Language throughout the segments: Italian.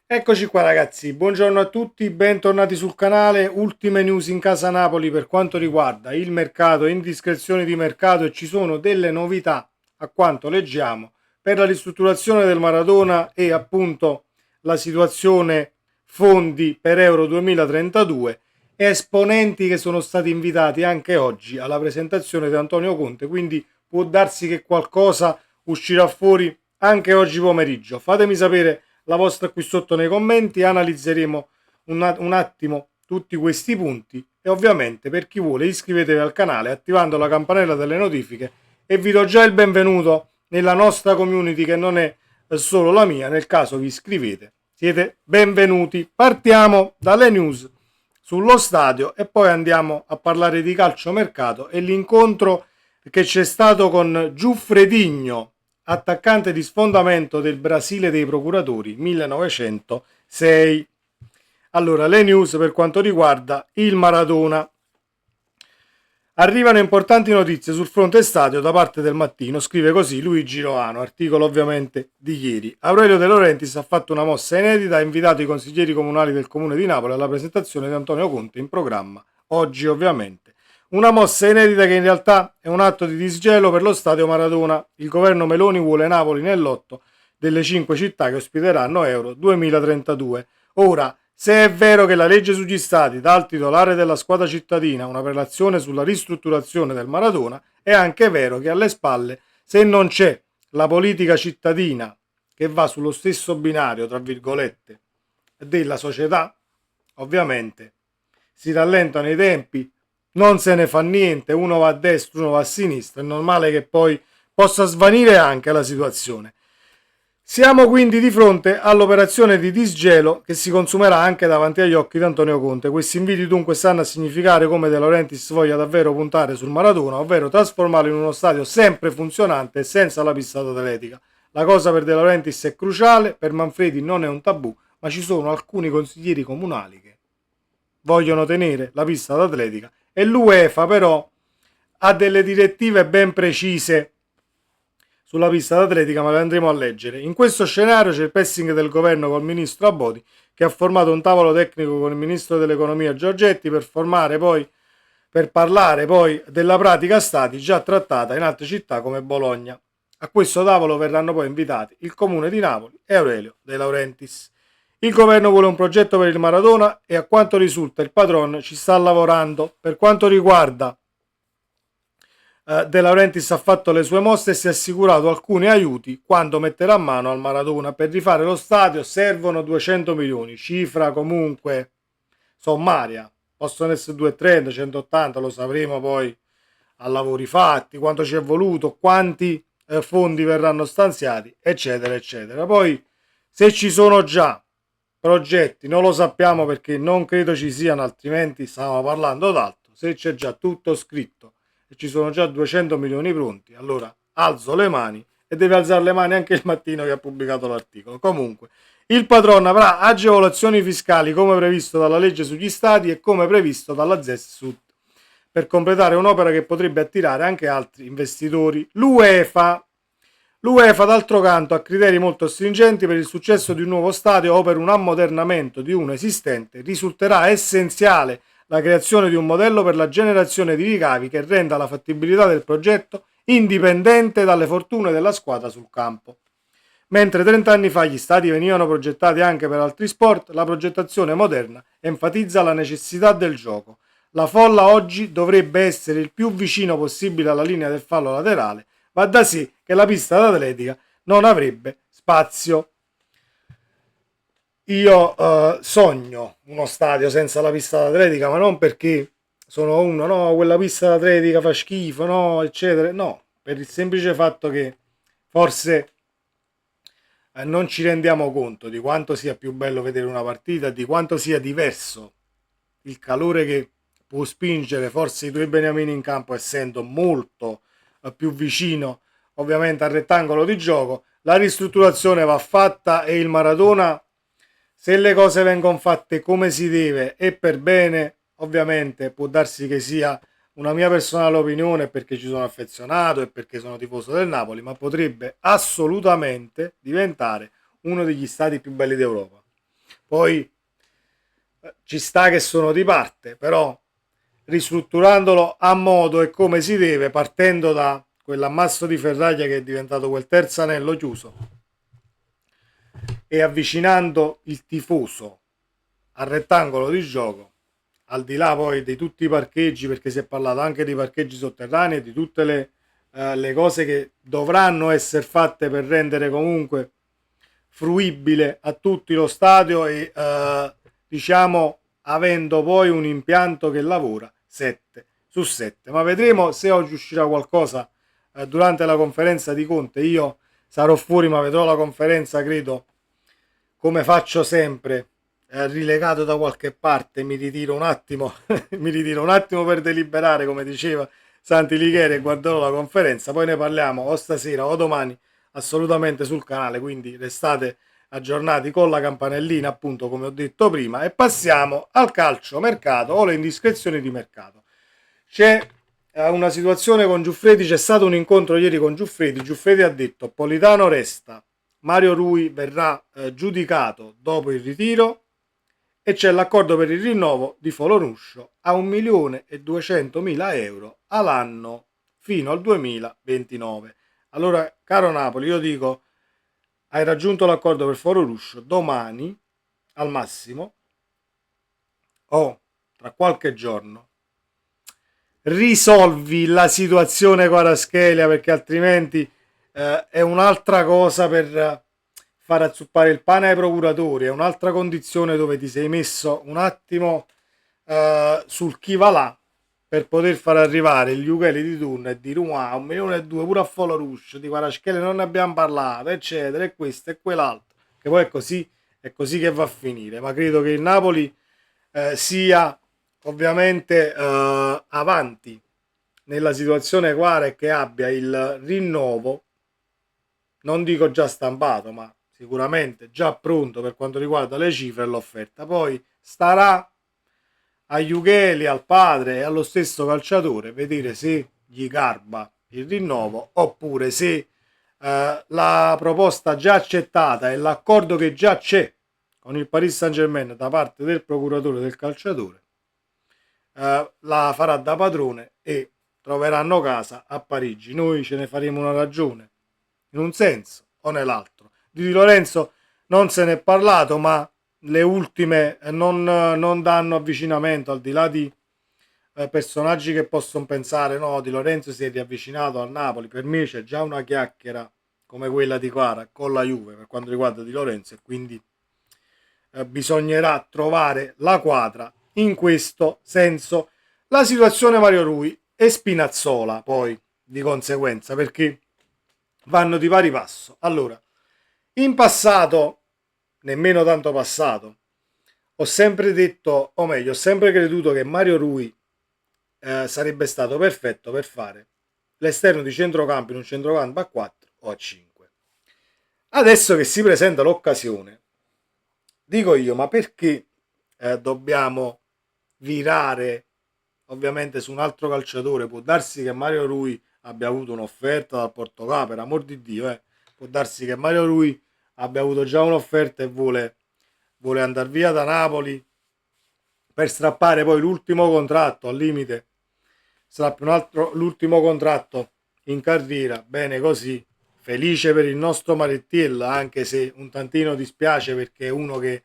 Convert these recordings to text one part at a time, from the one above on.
Eccoci qua ragazzi, buongiorno a tutti, bentornati sul canale. Ultime news in casa Napoli per quanto riguarda il mercato, indiscrezioni di mercato, e ci sono delle novità a quanto leggiamo per la ristrutturazione del Maradona e appunto la situazione fondi per Euro 2032, e esponenti che sono stati invitati anche oggi alla presentazione di Antonio Conte, quindi può darsi che qualcosa uscirà fuori anche oggi pomeriggio. Fatemi sapere la vostra qui sotto nei commenti, analizzeremo un attimo tutti questi punti e ovviamente per chi vuole iscrivetevi al canale attivando la campanella delle notifiche e vi do già il benvenuto nella nostra community che non è solo la mia. Nel caso vi iscrivete siete benvenuti. Partiamo dalle news sullo stadio e poi andiamo a parlare di calciomercato e l'incontro che c'è stato con Giuffredinho, attaccante di sfondamento del Brasile dei procuratori 1906. Allora, le news per quanto riguarda il Maradona. Arrivano importanti notizie sul fronte stadio da parte del Mattino, scrive così Luigi Roano, articolo ovviamente di ieri. Aurelio De Laurentiis ha fatto una mossa inedita, ha invitato i consiglieri comunali del comune di Napoli alla presentazione di Antonio Conte in programma, oggi ovviamente. Una mossa inedita che in realtà è un atto di disgelo per lo stadio Maradona. Il governo Meloni vuole Napoli nel lotto delle 5 città che ospiteranno Euro 2032. Ora, se è vero che la legge sugli stati dà al titolare della squadra cittadina una prelazione sulla ristrutturazione del Maradona, è anche vero che alle spalle, se non c'è la politica cittadina che va sullo stesso binario, tra virgolette, della società, ovviamente si rallentano i tempi, non se ne fa niente, uno va a destra, uno va a sinistra, è normale che poi possa svanire anche la situazione. Siamo quindi di fronte all'operazione di disgelo che si consumerà anche davanti agli occhi di Antonio Conte. Questi inviti dunque stanno a significare come De Laurentiis voglia davvero puntare sul Maradona, ovvero trasformarlo in uno stadio sempre funzionante e senza la pista atletica. La cosa per De Laurentiis è cruciale, per Manfredi non è un tabù, ma ci sono alcuni consiglieri comunali che vogliono tenere la pista atletica e l'UEFA però ha delle direttive ben precise sulla pista d'atletica, ma le andremo a leggere. In questo scenario c'è il pressing del governo col ministro Abodi, che ha formato un tavolo tecnico con il ministro dell'economia Giorgetti per parlare poi della pratica stati già trattata in altre città come Bologna. A questo tavolo verranno poi invitati il comune di Napoli e Aurelio De Laurentiis. Il governo vuole un progetto per il Maradona e a quanto risulta il patron ci sta lavorando. Per quanto riguarda De Laurentiis ha fatto le sue mosse e si è assicurato alcuni aiuti quando metterà mano al Maradona. Per rifare lo stadio servono 200 milioni, cifra comunque sommaria, possono essere 230, 180, lo sapremo poi a lavori fatti, quanto ci è voluto, quanti fondi verranno stanziati, eccetera, eccetera. Poi se ci sono già progetti, non lo sappiamo perché non credo ci siano, altrimenti stavamo parlando d'altro. Se c'è già tutto scritto e ci sono già 200 milioni pronti, allora alzo le mani, e deve alzare le mani anche il Mattino che ha pubblicato l'articolo. Comunque, il patron avrà agevolazioni fiscali come previsto dalla legge sugli stati e come previsto dalla ZES Sud per completare un'opera che potrebbe attirare anche altri investitori. L'UEFA, d'altro canto, ha criteri molto stringenti per il successo di un nuovo stadio o per un ammodernamento di uno esistente. Risulterà essenziale la creazione di un modello per la generazione di ricavi che renda la fattibilità del progetto indipendente dalle fortune della squadra sul campo. Mentre 30 anni fa gli stadi venivano progettati anche per altri sport, la progettazione moderna enfatizza la necessità del gioco. La folla oggi dovrebbe essere il più vicino possibile alla linea del fallo laterale, va da sé che la pista d'atletica non avrebbe spazio. Io sogno uno stadio senza la pista d'atletica, ma non perché sono uno, no, quella pista d'atletica fa schifo, no, eccetera. No, per il semplice fatto che forse non ci rendiamo conto di quanto sia più bello vedere una partita, di quanto sia diverso il calore che può spingere forse i tuoi beniamini in campo, essendo molto più vicino ovviamente al rettangolo di gioco. La ristrutturazione va fatta e il Maradona, se le cose vengono fatte come si deve e per bene, ovviamente può darsi che sia una mia personale opinione perché ci sono affezionato e perché sono tifoso del Napoli, ma potrebbe assolutamente diventare uno degli stadi più belli d'Europa. Poi ci sta che sono di parte, però ristrutturandolo a modo e come si deve, partendo da quell'ammasso di ferraglia che è diventato quel terzo anello chiuso e avvicinando il tifoso al rettangolo di gioco, al di là poi di tutti i parcheggi, perché si è parlato anche di parcheggi sotterranei e di tutte le cose che dovranno essere fatte per rendere comunque fruibile a tutti lo stadio e diciamo avendo poi un impianto che lavora 7 su 7. Ma vedremo se oggi uscirà qualcosa durante la conferenza di Conte. Io sarò fuori, ma vedrò la conferenza, credo, come faccio sempre, rilegato da qualche parte, mi ritiro un attimo, mi ritiro un attimo per deliberare, come diceva Santi Licheri, e guarderò la conferenza, poi ne parliamo o stasera o domani assolutamente sul canale, quindi restate aggiornati con la campanellina, appunto come ho detto prima, e passiamo al calcio mercato o le indiscrezioni di mercato. C'è una situazione con Giuffredi, c'è stato un incontro ieri con Giuffredi ha detto Politano resta, Mario Rui verrà giudicato dopo il ritiro e c'è l'accordo per il rinnovo di Foloruscio a 1.200.000 euro all'anno fino al 2029. Allora, caro Napoli, io dico, hai raggiunto l'accordo per Foloruscio, domani al massimo o tra qualche giorno risolvi la situazione Kvaratskhelia, perché altrimenti è un'altra cosa per far azzuppare il pane ai procuratori, è un'altra condizione dove ti sei messo un attimo sul chi va là per poter far arrivare gli Ugheli di turno e dire wow, 1.200.000 pure a Foloruscio, di Kvaratskhelia non ne abbiamo parlato, eccetera, e questo e quell'altro, che poi è così che va a finire, ma credo che il Napoli sia ovviamente avanti nella situazione Quara e che abbia il rinnovo, non dico già stampato, ma sicuramente già pronto per quanto riguarda le cifre e l'offerta. Poi starà agli Ugheli, al padre e allo stesso calciatore vedere se gli garba il rinnovo oppure se la proposta già accettata e l'accordo che già c'è con il Paris Saint-Germain da parte del procuratore del calciatore la farà da padrone e troveranno casa a Parigi. Noi ce ne faremo una ragione in un senso o nell'altro. Di Lorenzo non se ne è parlato, ma le ultime non danno avvicinamento, al di là di personaggi che possono pensare no, Di Lorenzo si è riavvicinato al Napoli. Per me c'è già una chiacchiera come quella di Quara con la Juve per quanto riguarda Di Lorenzo, e quindi bisognerà trovare la quadra in questo senso. La situazione Mario Rui e Spinazzola poi di conseguenza, perché vanno di pari passo. Allora, in passato, nemmeno tanto passato, ho sempre detto, o meglio, ho sempre creduto che Mario Rui sarebbe stato perfetto per fare l'esterno di centrocampo in un centrocampo a 4 o a 5. Adesso che si presenta l'occasione, dico io, ma perché dobbiamo virare ovviamente su un altro calciatore? Può darsi che Mario Rui abbia avuto un'offerta dal Portogallo, per amor di Dio, può darsi che Mario Rui abbia avuto già un'offerta e vuole andare via da Napoli per strappare poi l'ultimo contratto, al limite strappi un altro, l'ultimo contratto in carriera, bene così, felice per il nostro Marettiella, anche se un tantino dispiace perché è uno che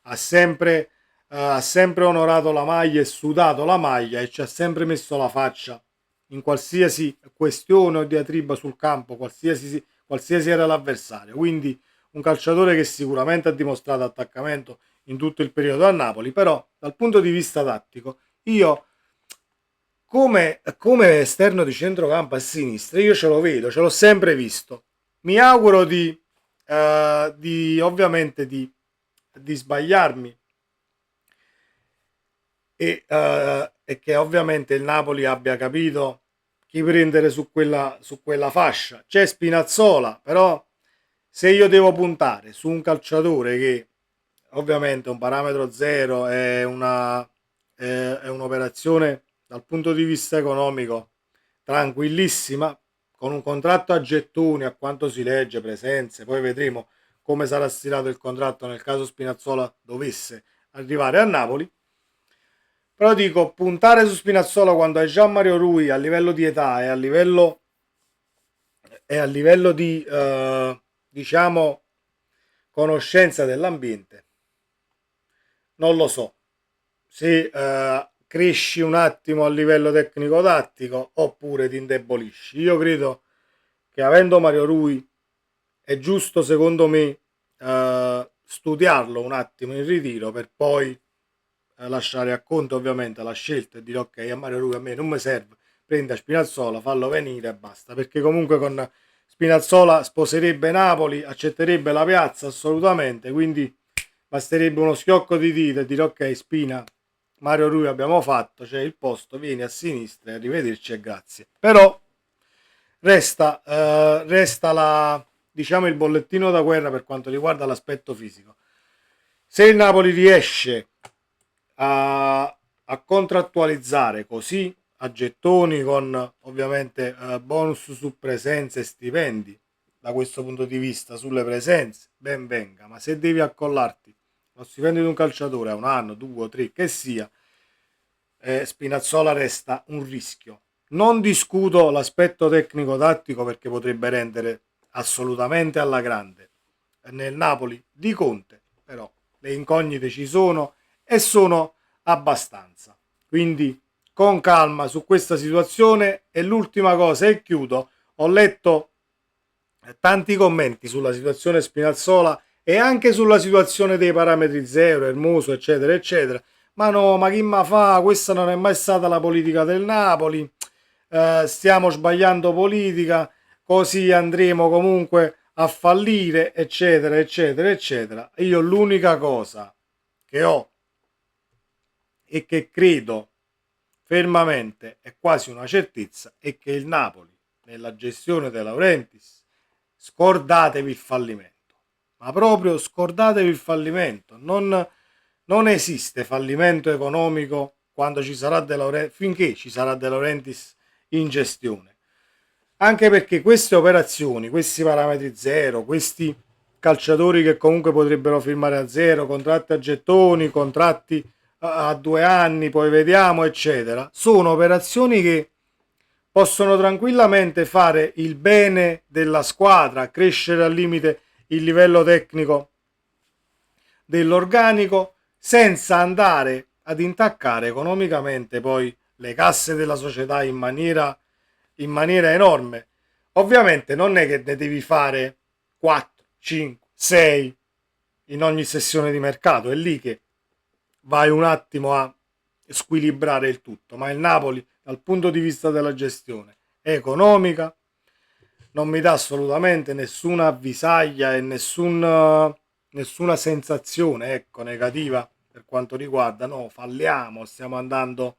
ha sempre onorato la maglia e sudato la maglia e ci ha sempre messo la faccia in qualsiasi questione o diatriba sul campo, qualsiasi era l'avversario. Quindi un calciatore che sicuramente ha dimostrato attaccamento in tutto il periodo a Napoli, però dal punto di vista tattico io come esterno di centrocampo a sinistra io ce lo vedo, ce l'ho sempre visto. Mi auguro di ovviamente di sbagliarmi e che ovviamente il Napoli abbia capito chi prendere su quella fascia. C'è Spinazzola, però se io devo puntare su un calciatore che ovviamente un parametro zero è un'operazione dal punto di vista economico tranquillissima, con un contratto a gettoni, a quanto si legge, presenze, poi vedremo come sarà stilato il contratto nel caso Spinazzola dovesse arrivare a Napoli. Però dico, puntare su Spinazzola quando hai già Mario Rui a livello di età e a livello di, diciamo, conoscenza dell'ambiente, non lo so. Se cresci un attimo a livello tecnico-tattico oppure ti indebolisci. Io credo che avendo Mario Rui è giusto, secondo me, studiarlo un attimo in ritiro per poi lasciare a conto ovviamente la scelta e dire ok, a Mario Rui a me non mi serve, prenda Spinazzola, fallo venire e basta, perché comunque con Spinazzola sposerebbe Napoli, accetterebbe la piazza assolutamente, quindi basterebbe uno schiocco di dita e dire ok Spina, Mario Rui abbiamo fatto, c'è il posto, vieni a sinistra e arrivederci e grazie. Però resta diciamo il bollettino da guerra per quanto riguarda l'aspetto fisico. Se il Napoli riesce a contrattualizzare così a gettoni con ovviamente bonus su presenze e stipendi, da questo punto di vista sulle presenze ben venga, ma se devi accollarti lo stipendio di un calciatore a un anno, 2 o 3 che sia, Spinazzola resta un rischio. Non discuto l'aspetto tecnico-tattico perché potrebbe rendere assolutamente alla grande nel Napoli di Conte, però le incognite ci sono e sono abbastanza. Quindi con calma su questa situazione. E l'ultima cosa, e chiudo, ho letto tanti commenti sulla situazione Spinazzola e anche sulla situazione dei parametri zero, Hermoso, eccetera, eccetera. Ma no, ma chi ma fa? Questa non è mai stata la politica del Napoli. Stiamo sbagliando politica, così andremo comunque a fallire, eccetera, eccetera, eccetera. Io l'unica cosa che ho e che credo fermamente, è quasi una certezza, è che il Napoli, nella gestione De Laurentiis, scordatevi il fallimento, ma proprio scordatevi il fallimento. Non esiste fallimento economico quando ci sarà De Laurentiis, finché ci sarà De Laurentiis in gestione. Anche perché queste operazioni, questi parametri zero, questi calciatori che comunque potrebbero firmare a zero, contratti a gettoni, contratti a 2 anni, poi vediamo, eccetera, sono operazioni che possono tranquillamente fare il bene della squadra, crescere al limite il livello tecnico dell'organico, senza andare ad intaccare economicamente poi le casse della società in maniera enorme. Ovviamente non è che ne devi fare 4, 5, 6 in ogni sessione di mercato, è lì che vai un attimo a squilibrare il tutto, ma il Napoli dal punto di vista della gestione economica non mi dà assolutamente nessuna avvisaglia e nessuna sensazione, ecco, negativa per quanto riguarda no, falliamo, stiamo andando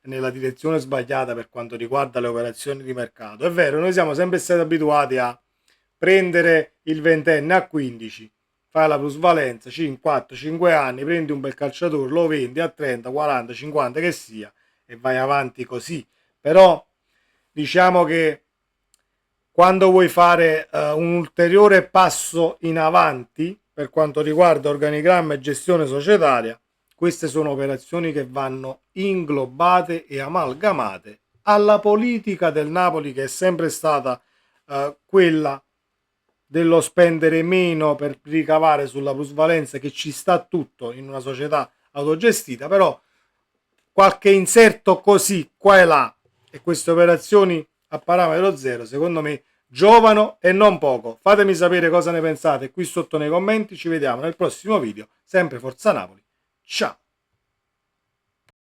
nella direzione sbagliata per quanto riguarda le operazioni di mercato. È vero, noi siamo sempre stati abituati a prendere il ventenne a 15, fai la plusvalenza, 5, 4, 5 anni, prendi un bel calciatore, lo vendi a 30, 40, 50 che sia e vai avanti così. Però diciamo che quando vuoi fare un ulteriore passo in avanti per quanto riguarda organigramma e gestione societaria, queste sono operazioni che vanno inglobate e amalgamate alla politica del Napoli, che è sempre stata quella dello spendere meno per ricavare sulla plusvalenza, che ci sta tutto in una società autogestita, però qualche inserto così qua e là e queste operazioni a parametro zero secondo me giovano e non poco. Fatemi sapere cosa ne pensate qui sotto nei commenti, ci vediamo nel prossimo video, sempre Forza Napoli, ciao.